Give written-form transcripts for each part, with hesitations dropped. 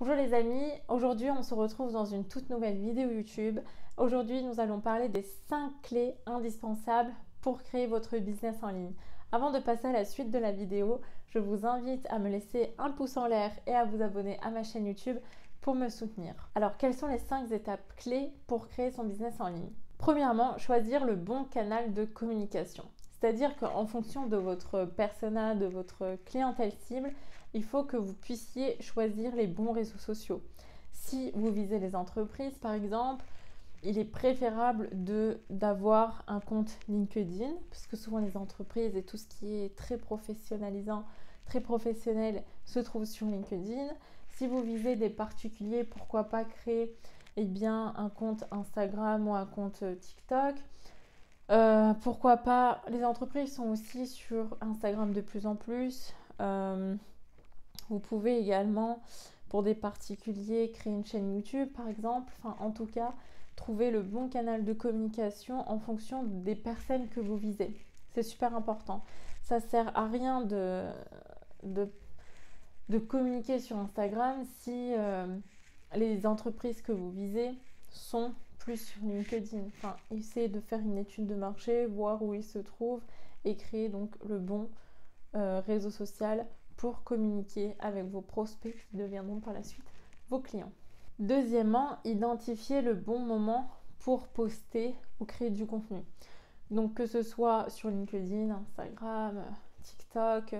Bonjour les amis, aujourd'hui on se retrouve dans une toute nouvelle vidéo YouTube. Aujourd'hui nous allons parler des 5 clés indispensables pour créer votre business en ligne. Avant de passer à la suite de la vidéo, je vous invite à me laisser un pouce en l'air et à vous abonner à ma chaîne YouTube pour me soutenir. Alors quelles sont les 5 étapes clés pour créer son business en ligne? Premièrement, choisir le bon canal de communication. C'est-à-dire qu'en fonction de votre persona, de votre clientèle cible, il faut que vous puissiez choisir les bons réseaux sociaux. Si vous visez les entreprises, par exemple, il est préférable d'avoir un compte LinkedIn, parce que souvent les entreprises et tout ce qui est très professionnalisant, très professionnel se trouve sur LinkedIn. Si vous visez des particuliers, pourquoi pas créer un compte Instagram ou un compte TikTok. Pourquoi pas, les entreprises sont aussi sur Instagram de plus en plus. Vous pouvez également, pour des particuliers, créer une chaîne YouTube par exemple. Enfin, en tout cas, trouver le bon canal de communication en fonction des personnes que vous visez. C'est super important. Ça sert à rien de communiquer sur Instagram si les entreprises que vous visez sont plus sur LinkedIn. Enfin, essayez de faire une étude de marché, voir où ils se trouvent et créer donc le bon réseau social pour communiquer avec vos prospects qui deviendront par la suite vos clients. Deuxièmement, identifier le bon moment pour poster ou créer du contenu. Donc que ce soit sur LinkedIn, Instagram, TikTok,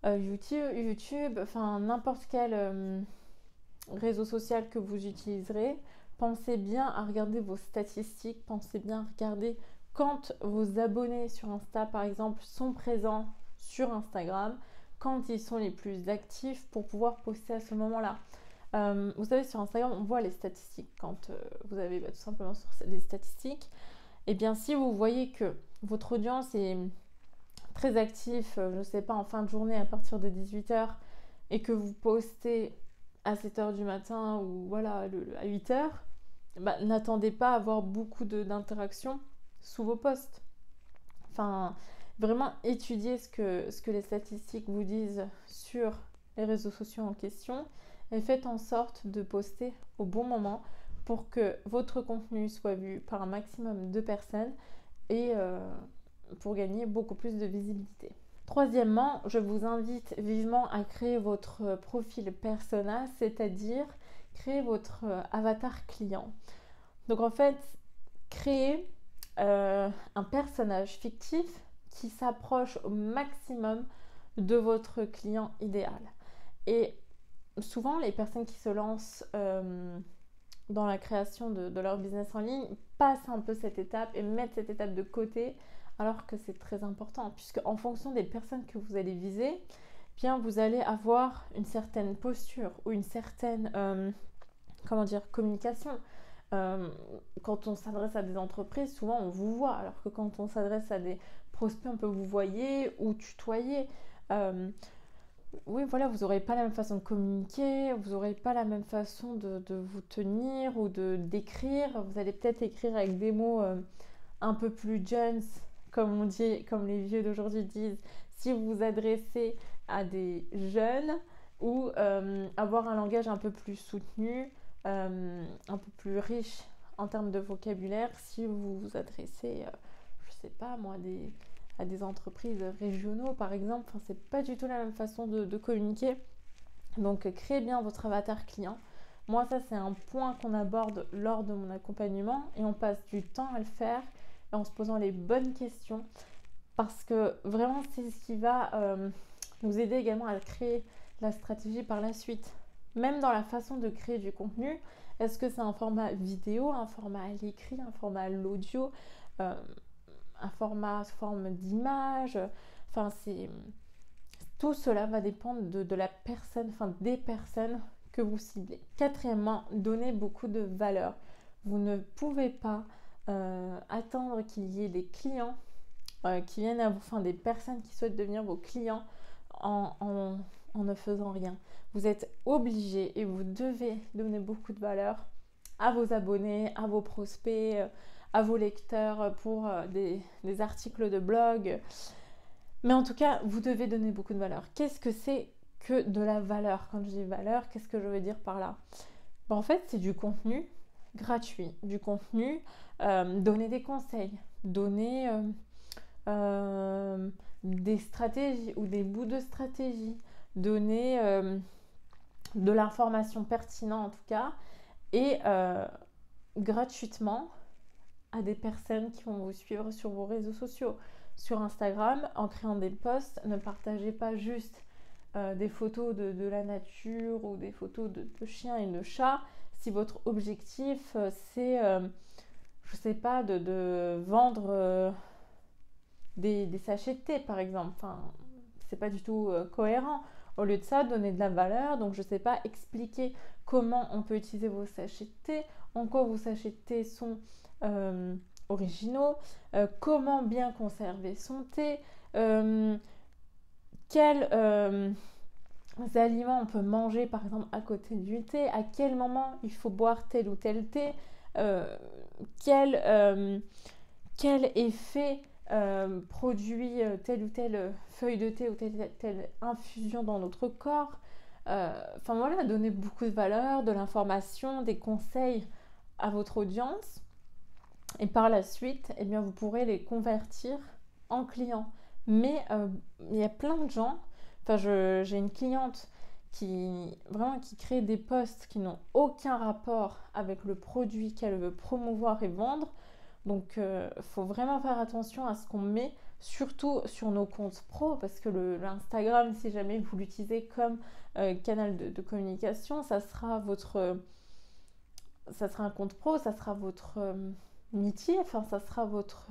YouTube, enfin n'importe quel réseau social que vous utiliserez, pensez bien à regarder vos statistiques, pensez bien à regarder quand vos abonnés sur Insta par exemple sont présents sur Instagram, quand ils sont les plus actifs pour pouvoir poster à ce moment-là. Vous savez, sur Instagram, on voit les statistiques. Quand vous avez tout simplement sur les statistiques, et bien si vous voyez que votre audience est très active, je ne sais pas, en fin de journée à partir de 18h, et que vous postez à 7h du matin ou voilà, à 8h, n'attendez pas à avoir beaucoup d'interactions sous vos posts. Enfin, vraiment étudiez ce que les statistiques vous disent sur les réseaux sociaux en question et faites en sorte de poster au bon moment pour que votre contenu soit vu par un maximum de personnes et pour gagner beaucoup plus de visibilité. Troisièmement, je vous invite vivement à créer votre profil persona, c'est-à-dire créer votre avatar client. Donc en fait, créer un personnage fictif qui s'approche au maximum de votre client idéal. Et souvent, les personnes qui se lancent dans la création de leur business en ligne passent un peu cette étape et mettent cette étape de côté, alors que c'est très important, puisque en fonction des personnes que vous allez viser, bien vous allez avoir une certaine posture ou une certaine communication. Quand on s'adresse à des entreprises, souvent on vous voit, alors que quand on s'adresse à des prospects, on peut vous voyer ou tutoyer. Oui, voilà, vous n'aurez pas la même façon de communiquer, vous n'aurez pas la même façon de vous tenir ou d'écrire. Vous allez peut-être écrire avec des mots un peu plus jeunes, comme on dit, comme les vieux d'aujourd'hui disent, si vous vous adressez à des jeunes, ou avoir un langage un peu plus soutenu, un peu plus riche en termes de vocabulaire si vous vous adressez, je sais pas moi, à des entreprises régionaux par exemple. Enfin, c'est pas du tout la même façon de communiquer. Donc créez bien votre avatar client. Moi, ça c'est un point qu'on aborde lors de mon accompagnement et on passe du temps à le faire en se posant les bonnes questions, parce que vraiment c'est ce qui va nous aider également à créer la stratégie par la suite. Même dans la façon de créer du contenu, est-ce que c'est un format vidéo, un format à l'écrit, un format à l'audio, un format sous forme d'image? Enfin, tout cela va dépendre de la personne, enfin des personnes que vous ciblez. Quatrièmement, donnez beaucoup de valeur. Vous ne pouvez pas attendre qu'il y ait des clients qui viennent à vous, enfin des personnes qui souhaitent devenir vos clients en ne faisant rien. Vous êtes obligé et vous devez donner beaucoup de valeur à vos abonnés, à vos prospects, à vos lecteurs pour des articles de blog. Mais en tout cas, vous devez donner beaucoup de valeur. Qu'est-ce que c'est que de la valeur. Quand je dis valeur, qu'est-ce que je veux dire par là? En fait, c'est du contenu gratuit, du contenu, donner des conseils, donner des stratégies ou des bouts de stratégie, donner de l'information pertinente en tout cas, et gratuitement à des personnes qui vont vous suivre sur vos réseaux sociaux. Sur Instagram, en créant des posts, ne partagez pas juste des photos de la nature ou des photos de chiens et de chats. Si votre objectif c'est, je sais pas, de vendre des sachets de thé par exemple, enfin, c'est pas du tout cohérent. Au lieu de ça, donner de la valeur, donc je sais pas, expliquer comment on peut utiliser vos sachets de thé, en quoi vos sachets de thé sont originaux, comment bien conserver son thé, quels aliments on peut manger par exemple à côté du thé, à quel moment il faut boire tel ou tel thé, quel effet produit telle ou telle feuille de thé ou telle infusion dans notre corps. Enfin voilà, donner beaucoup de valeur, de l'information, des conseils à votre audience. Et par la suite, eh bien, vous pourrez les convertir en clients. Mais il y a plein de gens, enfin j'ai une cliente qui crée des posts qui n'ont aucun rapport avec le produit qu'elle veut promouvoir et vendre. Donc il faut vraiment faire attention à ce qu'on met, surtout sur nos comptes pro, parce que l'Instagram, si jamais vous l'utilisez comme canal de communication, ça sera un compte pro, ça sera votre métier, enfin ça sera votre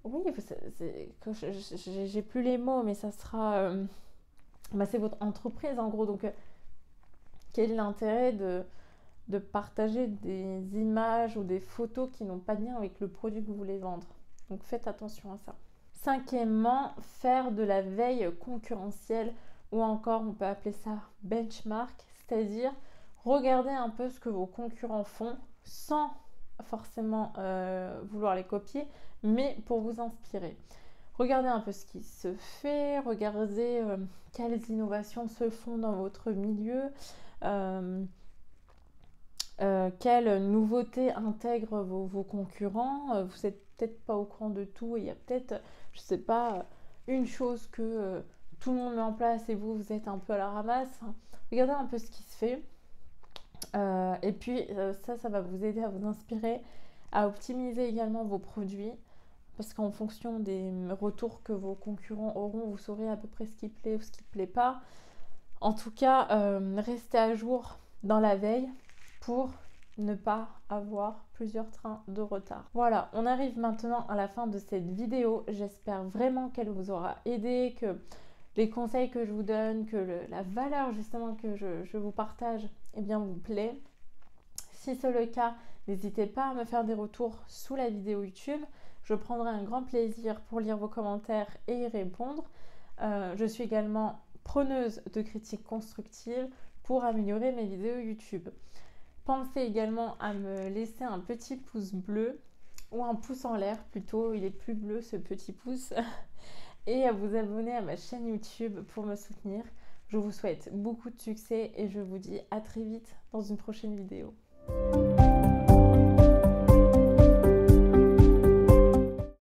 oui, j'ai plus les mots, mais ça sera c'est votre entreprise en gros. Donc quel est l'intérêt de partager des images ou des photos qui n'ont pas de lien avec le produit que vous voulez vendre? Donc faites attention à ça. Cinquièmement, faire de la veille concurrentielle, ou encore on peut appeler ça benchmark, c'est-à-dire regarder un peu ce que vos concurrents font sans forcément vouloir les copier, mais pour vous inspirer. Regardez un peu ce qui se fait, regardez quelles innovations se font dans votre milieu, quelles nouveautés intègrent vos concurrents. Vous n'êtes peut-être pas au courant de tout, il y a peut-être, je sais pas, une chose que tout le monde met en place et vous êtes un peu à la ramasse. Regardez un peu ce qui se fait. Et puis ça va vous aider à vous inspirer, à optimiser également vos produits, parce qu'en fonction des retours que vos concurrents auront, vous saurez à peu près ce qui plaît ou ce qui ne plaît pas. En tout cas, restez à jour dans la veille pour ne pas avoir plusieurs trains de retard. Voilà, on arrive maintenant à la fin de cette vidéo. J'espère vraiment qu'elle vous aura aidé, que les conseils que je vous donne, que la valeur justement que je vous partage, eh bien vous plaît. Si c'est le cas, n'hésitez pas à me faire des retours sous la vidéo YouTube. Je prendrai un grand plaisir pour lire vos commentaires et y répondre. Je suis également preneuse de critiques constructives pour améliorer mes vidéos YouTube. Pensez également à me laisser un petit pouce bleu ou un pouce en l'air plutôt, il est plus bleu ce petit pouce, et à vous abonner à ma chaîne YouTube pour me soutenir. Je vous souhaite beaucoup de succès et je vous dis à très vite dans une prochaine vidéo.